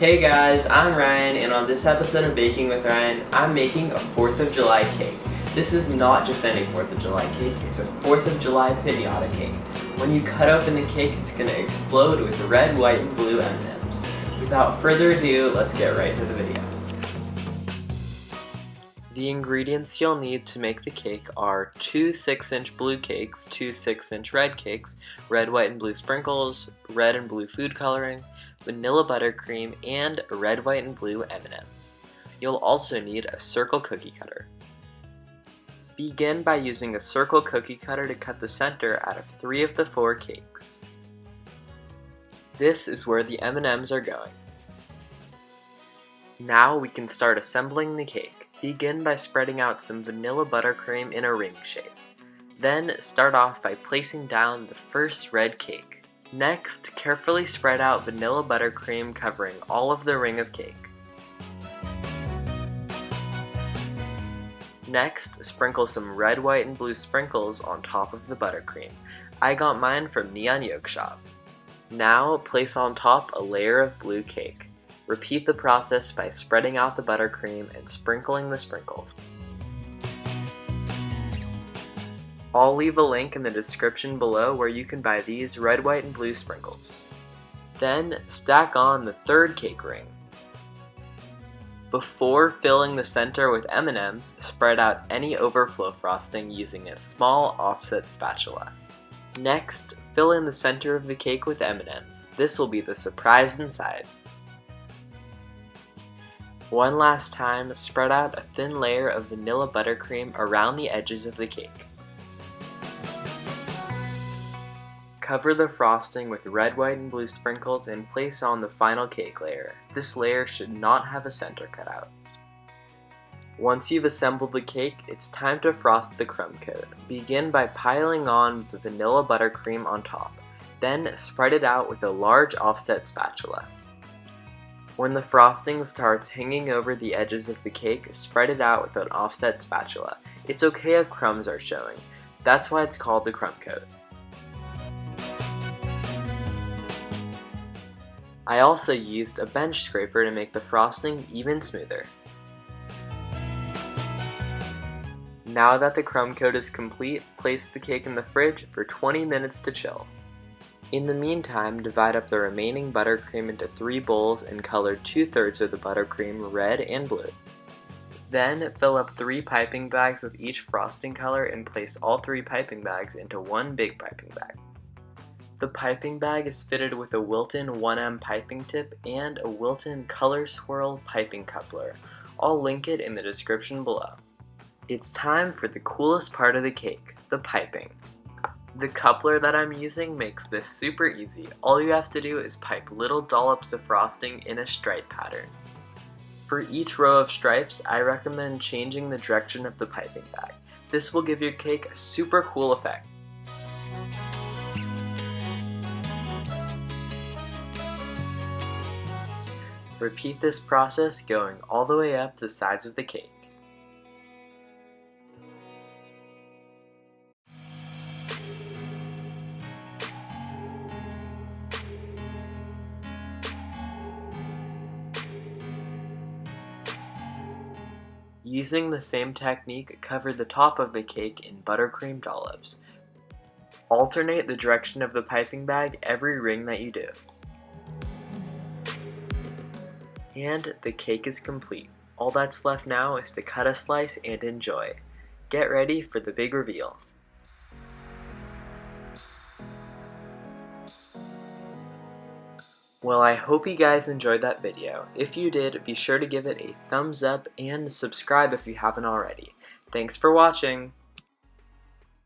Hey guys, I'm Ryan, and on this episode of Baking with Ryan, I'm making a 4th of July cake. This is not just any 4th of July cake, it's a 4th of July Pinata cake. When you cut open the cake, it's going to explode with red, white, and blue M&Ms. Without further ado, let's get right to the video. The ingredients you'll need to make the cake are 2 6-inch blue cakes, 2 6-inch red cakes, red, white, and blue sprinkles, red and blue food coloring, vanilla buttercream, and red, white, and blue M&Ms. You'll also need a circle cookie cutter. Begin by using a circle cookie cutter to cut the center out of 3 of the 4 cakes. This is where the M&Ms are going. Now we can start assembling the cake. Begin by spreading out some vanilla buttercream in a ring shape. Then start off by placing down the first red cake. Next, carefully spread out vanilla buttercream covering all of the ring of cake. Next, sprinkle some red, white, and blue sprinkles on top of the buttercream. I got mine from Neon Yolk Shop. Now, place on top a layer of blue cake. Repeat the process by spreading out the buttercream and sprinkling the sprinkles. I'll leave a link in the description below where you can buy these red, white, and blue sprinkles. Then stack on the third cake ring. Before filling the center with M&Ms, spread out any overflow frosting using a small offset spatula. Next, fill in the center of the cake with M&Ms. This will be the surprise inside. One last time, spread out a thin layer of vanilla buttercream around the edges of the cake. Cover the frosting with red, white, and blue sprinkles and place on the final cake layer. This layer should not have a center cut out. Once you've assembled the cake, it's time to frost the crumb coat. Begin by piling on the vanilla buttercream on top. Then spread it out with a large offset spatula. When the frosting starts hanging over the edges of the cake, spread it out with an offset spatula. It's okay if crumbs are showing. That's why it's called the crumb coat. I also used a bench scraper to make the frosting even smoother. Now that the crumb coat is complete, place the cake in the fridge for 20 minutes to chill. In the meantime, divide up the remaining buttercream into 3 bowls and color 2/3 of the buttercream red and blue. Then fill up 3 piping bags with each frosting color and place all 3 piping bags into one big piping bag. The piping bag is fitted with a Wilton 1M piping tip and a Wilton Color Swirl piping coupler. I'll link it in the description below. It's time for the coolest part of the cake, the piping. The coupler that I'm using makes this super easy. All you have to do is pipe little dollops of frosting in a stripe pattern. For each row of stripes, I recommend changing the direction of the piping bag. This will give your cake a super cool effect. Repeat this process going all the way up the sides of the cake. Using the same technique, cover the top of the cake in buttercream dollops. Alternate the direction of the piping bag every ring that you do. And the cake is complete. All that's left now is to cut a slice and enjoy. Get ready for the big reveal. Well, I hope you guys enjoyed that video. If you did, be sure to give it a thumbs up and subscribe if you haven't already. Thanks for watching!